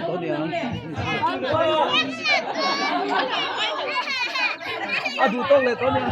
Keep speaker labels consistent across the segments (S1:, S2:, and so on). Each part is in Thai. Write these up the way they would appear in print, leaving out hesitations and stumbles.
S1: ตัวเดียวดูต้นเลยตัวนี้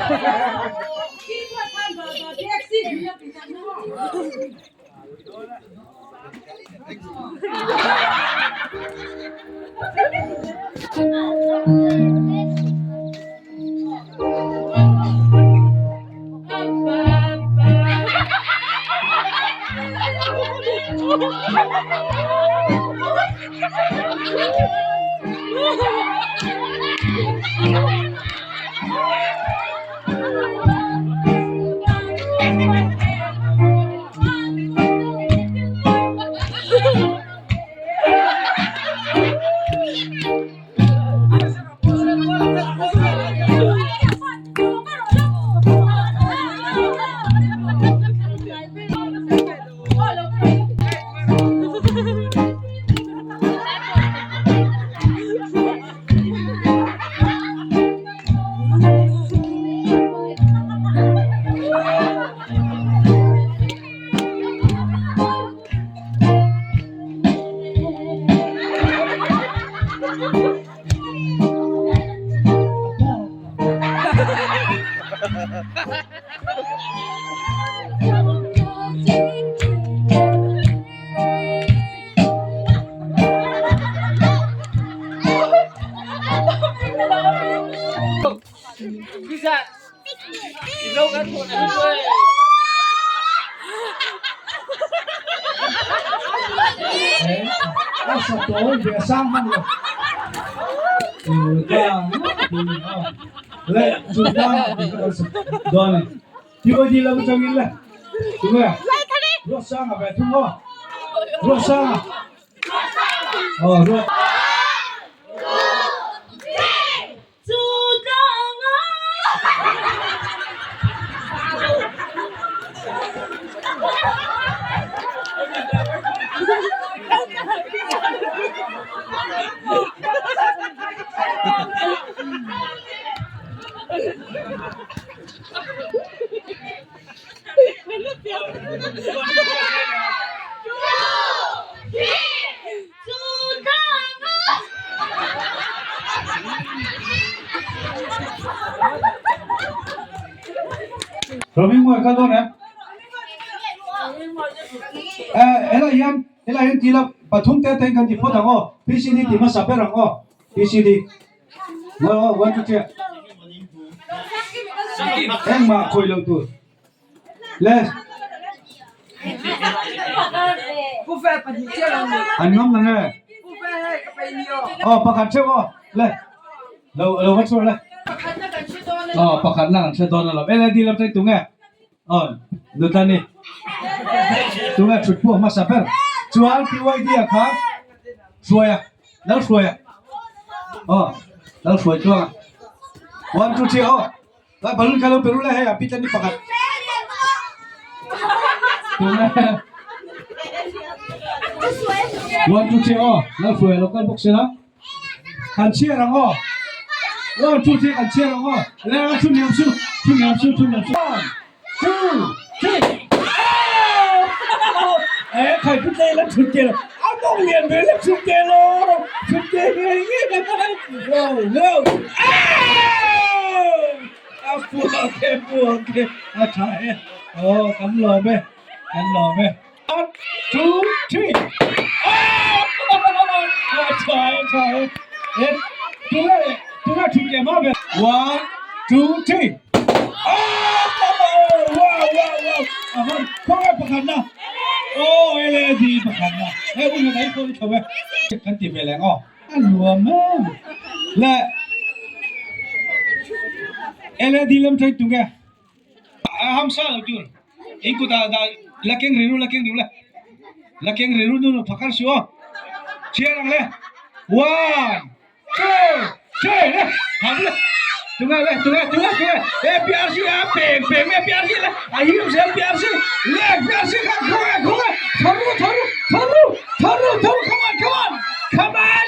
S1: bisa itu kan
S2: satu dia sama loh. Sudah, done. Tiba di lagu cangin lah. Tunggu. Rosa apa? Tunggu. Rosa. Oh, Rosa. Robin mo ka doon ela yan tila pathum te ten kan di phoda ko PCD di ma saber ko PCD no want to check em ma khoi lo tu les
S3: ku fe pa ni che lo ni
S2: anh ngom nè
S3: ku fe ka pe ni yo
S2: oh pakat che le lo wat so le oh pakat na che don lo ela di lam tai tu nge ohดูท่านนี่ตัวชุดพวกมาสับเปอร์ชัวร์ที่ว่าดีอะครับสวยอะแล้วสวยอะอ๋อแล้วสวยชัวร์วันทุกทีอ๋อแล้วบอลลูนkalau perlu lah ya tapi tadi pakatวันทุกทีอ๋อแล้วสวยแล้วก็พวกเสียนะขันเชียร์อ๋อวันทุกทีขันเชียร์อ๋อแล้วชุดเหนียวชุดใครพูดได้แล้วชุดเกลเอาต้องเรียนไปแล้วชุดเกลชุดเกลอย่างนี้เร็วเอาปวดถ่ายโอ้กันหล่อไหมone two threeถ่ายเอ๊ะตัวชุดเกลมาไหมone two three không ai bạc hẳn nào, ele đi bạc hẳn nào, bây giờ thấy tôi chụp về, cần tìm về lại ngõ, ăn lùa mà, là ele đi làm chơi tung cái, ham sao rồi chứ, anh cô ta là keng riru nó phát ăn xíu, chia rằng lên, one two three, ham lên. Tunggu, biar sih ya, peng, biar sih lah, ayo saya biar sih kan, taruh,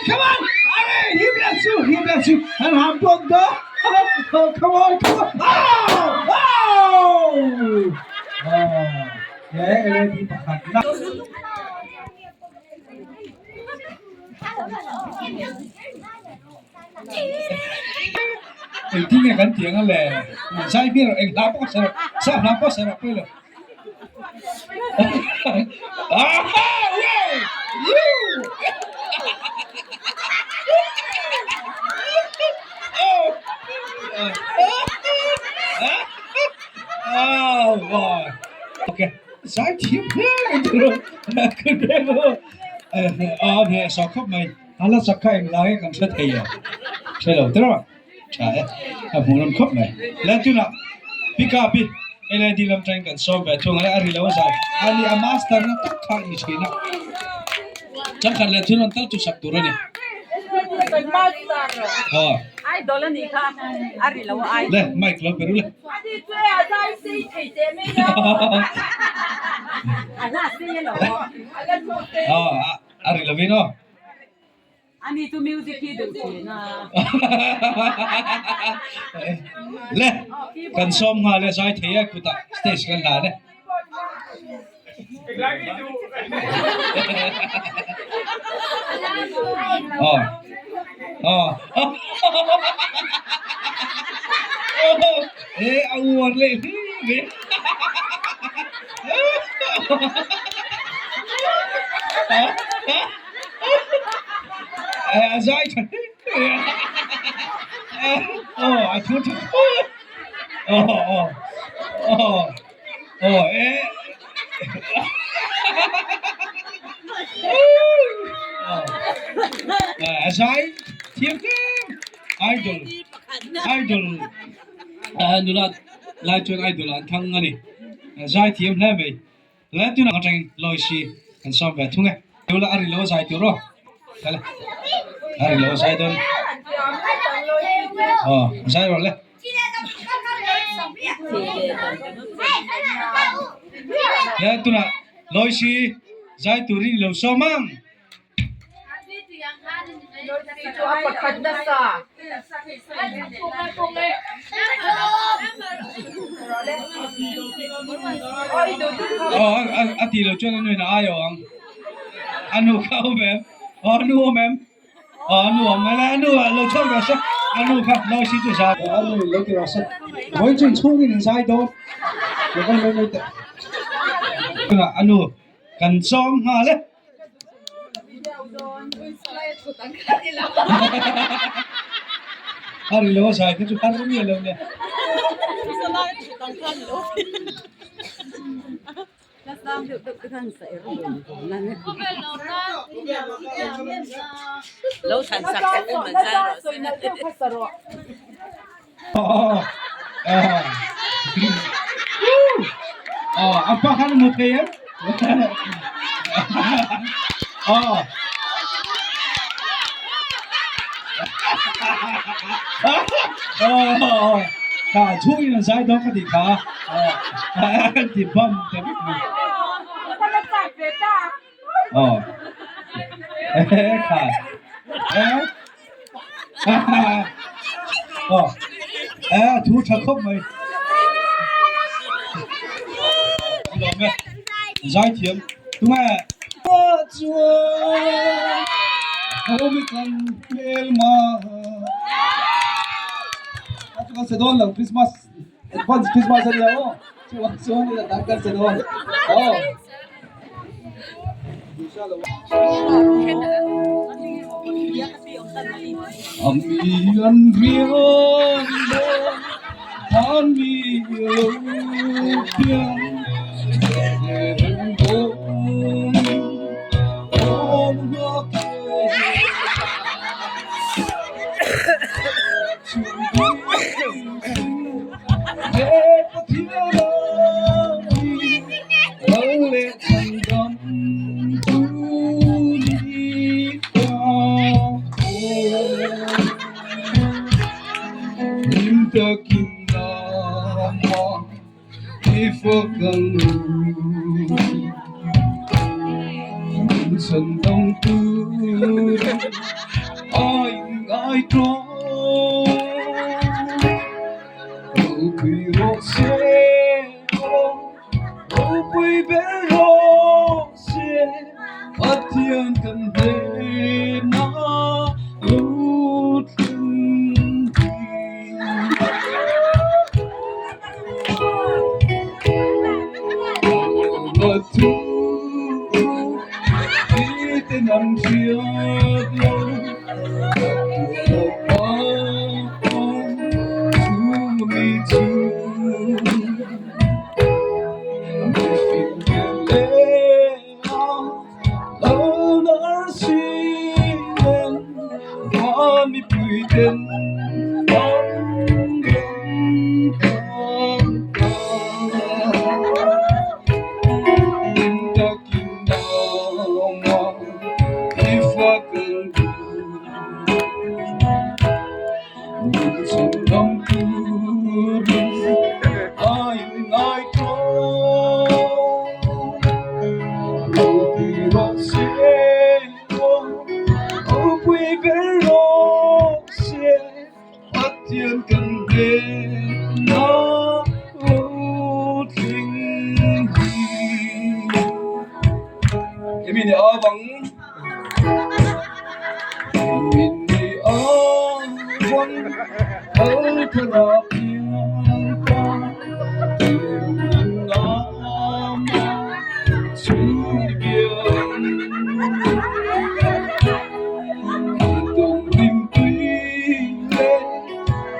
S2: come on, ayo, he bless you, and hampir dah, come on, ya, ini di pakai. ที่ไงกันเถียงกันแหละใช่พี่เราเองรับก็สระทราบรับก็สระไปเลยอ้าวเว้ยยูอ้าวว้าโอเคใช่ทีมเนี่ยคุณรู้คุณรู้เนี่ยสอบเข้ามาฮัลโหลสักใครมาเล่าให้กันเสร็จเหรอใช่หรอเดี๋ยวใช่ผมรำคบไหมแล้วจุน่ะพี่กาพี่เอเลดีลำใจกันสอบแบบช่วงอะไรอะไรแล้วว่าใช่อันนี้อามาสเตอร์นั่นต้องข้างอีกทีนะจังกันแล้วจุน่ะตั้งจุดสับตัวนี่
S3: ไอ้ดอลนี่ค่ะอะไรแล้วไอ้
S2: เล่ไม่กลับไปรู้เลย
S3: อันนี้ช่วยอะไรสิที่เจไม่ยอมอันนั้นสิเหรออันนั้นโอเค
S2: อะไรแล้วพี่เนาะ
S3: อันนี้ตัวมิวสิกที่ดูสินะ
S2: เล่กันซ้อมมาเลยใช้เทียกุตะสเตจกันได้เนี่ยอ๋อเอาวนเลยใช่I thoughtใช่ทีมidolดูละลายจน idol อันทั้งนี้ใช่ทีมแล้วไหมแล้วดูนะจังลอยชีกันซ้อมแบบทุ่งไงดูละอะไรแล้วใช่ตัวรออะไรอะไรแล้วใช่ตัวใช่หรอเลยแล้วตัวน่ะลอยชีใช่ตัวนี้เราซ้อมมั้ง
S3: apa kadasa
S2: ati lo chuan noi na ayo ang anu khao mem anu mem anu mala anu lo chuan ga sa anu kha lo si chu sa anu lo ki ra sa moi chen chung ni sai do lo kan lo te na anu kan song ha le hari lo sai ke chu har ni lo ne
S3: lâu thành sạch cái mình sao rồi
S2: apa kan mo kayo cả chui là sai đó cái gì cả thì bom thì biết gì cả chú thật không mày rồi mẹ giải thiểm đúng không chúa không biết con mê mà Chuan sedon lo Christmas advance Christmas ani ho chuan ni da kan sedon ami an rian han mi lo pian Sân đông tư ai trốn quỳ rô xe quỳ bé rô xe phát thiên cần thế nào tên ăn chiếc lâu thiên cần đến nó tình cái mình ở vắng mình đi ở vắng ở thân hợp ta tìm nó xuống biển cùng tìm tuy lên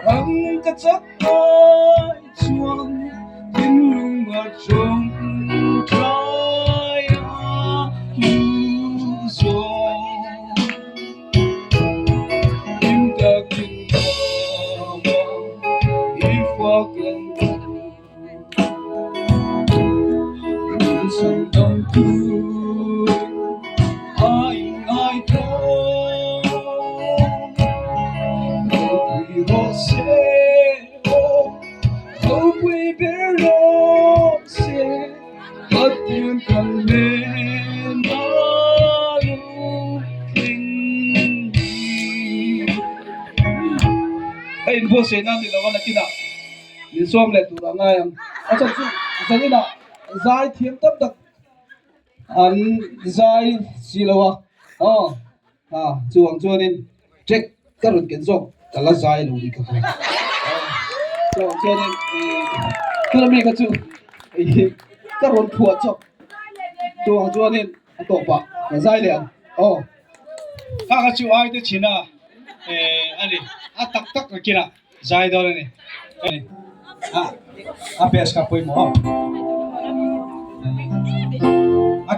S2: ang kacak ay chuan tin mà trong trái lưu im ta kinh ifa cần sân đông cuối ai thôi você không quy biết đâu sẽ bất tiên cần lên đó lúc kinh hey bố sẽ năn thì là con là kia nào đi xóm lại tụ là ngay em ở trong chú sao thế nào dài thiếm tấp đặc anh dài gì lâu à chuồng cho nên check các luật kiến dụng cả là dài luôn đi cả cho nên cái này cái chú các luật thuận cho nên tổ bạc là dài liền các chú ai tới chín à anh đi tắc tắc cái kia dài đó này APS ka poi mo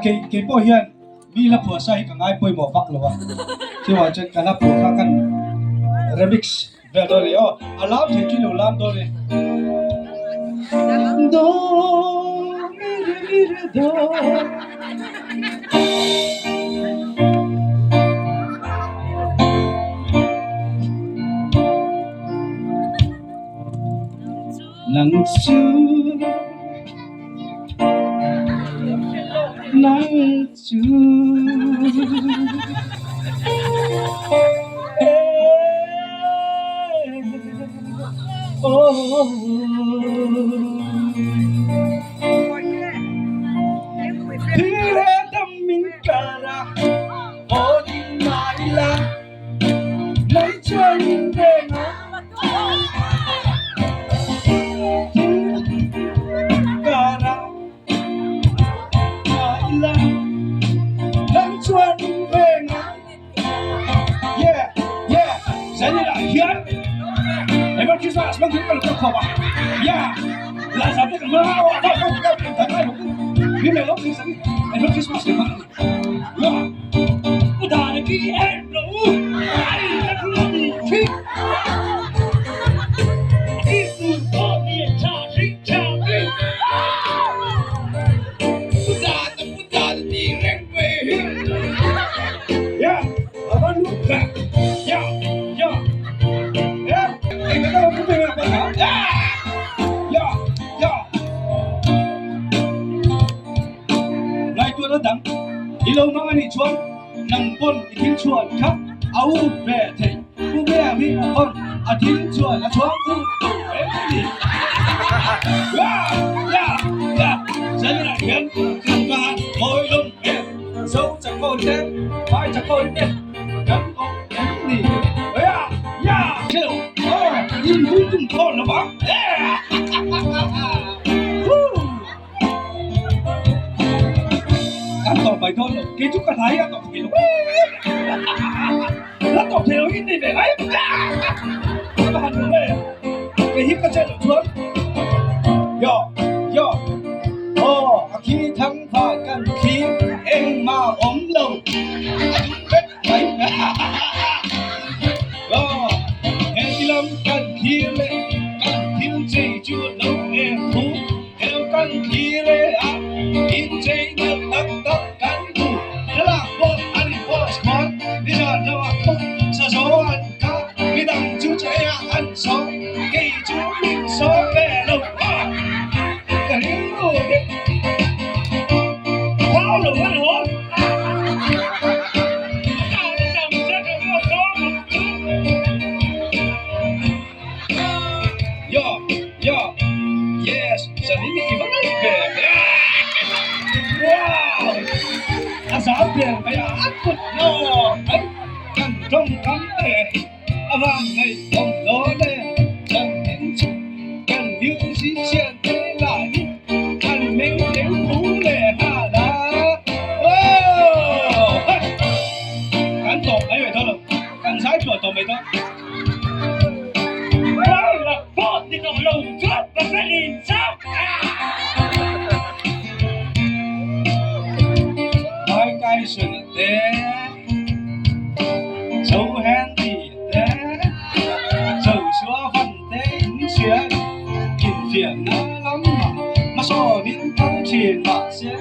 S2: cái po hian mi la phua sai ka ngai poi mo vak lo wa chi wa chen kana pu kha kan remix ve do le alam the ki lo lam do le do mi re do nắng chưa nắng chưa Tira daming cara Odi maila Lấy cho những đêm Christmas, mang tiếng là không à? Yeah, là sao thế còn mơ hoa? Không, thật hay không? Nếu mày lúc đi sẵn, em nói Christmas thì không. Yeah, tôi đã được đi em đủ, ai đã không đi thích. Ít tuổi có tiền trả thích trả đi. Tôi đã được đi rèn về. Yeah, ở bên lúc khác. Yeah. Đắng đi lâu mang anh chuan nằm bồn thiên chuan khắp áo về thầy u về mi con thiên chuan là chuan u em đi dân là hiền không có hát ngồi lông hiền dấu chẳng còn tên vai chẳng còn tên chẳng còn em đi chiều nhìn vui cùng con nó bắn tổng bài thôn kiến trúc cả thái tổng bị แล้วตบเทวอินนี่ไหนมาหันเลยไปฮิปก็เจอชวนย่อย่อโอ้ขี้ทั้งผ่านกันขี้เอ็งมาอมลงเป็ดไหมก็เอ็งที่ลำกันขี้เลยกันทิ้งใจจูดลงเอ็งถูเอ็งกันขี้เลยอ่ะอินใจเดือดตักกันถูแล้วล่ะพวกอันนี้พวกสปอร์ตดิฉันแล้วว่าพวกสะสมอันข้าไม่ตั้งจูใจอันสองกี่จูมิ่งสองแม่ลูกอ่ะกันหิ้งลูกว้าวหลงหลงย่อย่อ yes ฉันนี่มีกี่บ้างเลยเบลว้าวอาสาเปลี่ยนไปอ่ะกุดโน่กันตรงกันเลยอาวันในตรงโน่เลยฉันเห็นชุดกันยืนสีเชียนเทลาฮิกันเม้งเลี้ยงหูเลยฮะนะว้าวกันตกไหนไปเท่าไหร่กันซ้ายตรวจตกไปเท่าว้าวละพอที่ต้องลงทุนมาเป็นอินซับไม่ไกลสุดเด้โชว์แฮนดี้เด้โชว์ชัวฟันเด้อินเชียนอินเฟียนน่าล้ำมาโชว์นิ้วทั้งเชียนมาเสียง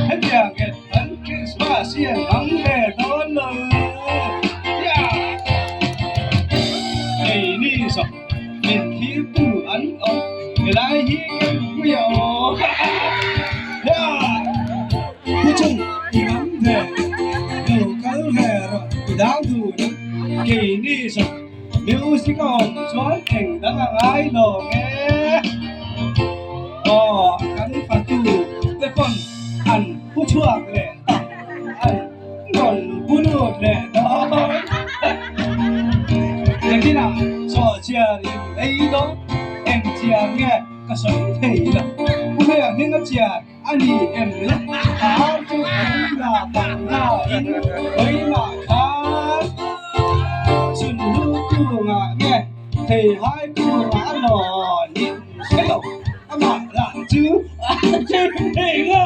S2: ให้เบียงเก็บอันคริสต์มาสเสียงอังเล่ตอนเลยย่าไอ้นี่สับเป็นที่ผู้อันออกเวลาฮีกันกูยอย่าผู้ชมอีน้ำเด้ดูเขาแห่รอกูดาวดูนะไอ้นี่สับมิวสิกอนชวนเก่งดังไงหลงเอ๊กันฟังดูแต่คนอันผู้ช่วยเลยอันนนผู้ดูเลยน้องอย่างที่น่ะสอเชียร์ไอ้ดอกเอ็มเชียร์ไงก็สนใจละผู้ไม่อยากเห็นก็เชียร์อันนี้เอ็มละหาจุดนี้ละตั้งหน้าอินไว้มาครับสุนลูกกูงะไงเทให้กูงะหล่อนิ่มเชี่ยวอามาหลานจื้อจื้อเองอ่ะ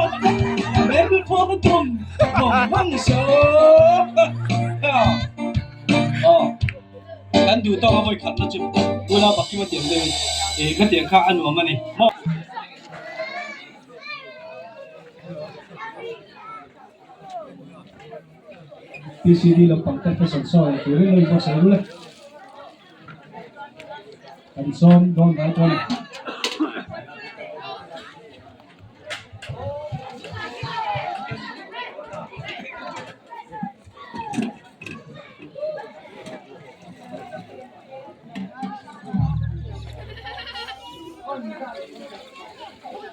S2: เล่นเป็นพ่อตุ่มผมมั่งโซ่กันดูต้องเอาไว้ขัดนะจุดเวลาบักกี้มาเตียงเลยก็เตียงข้าอันหัวมันนี่PCD เราปังแต่ไปสอนสอนเดี๋ยวเลยมาใส่เลยกันซ้อมโดนหลายคน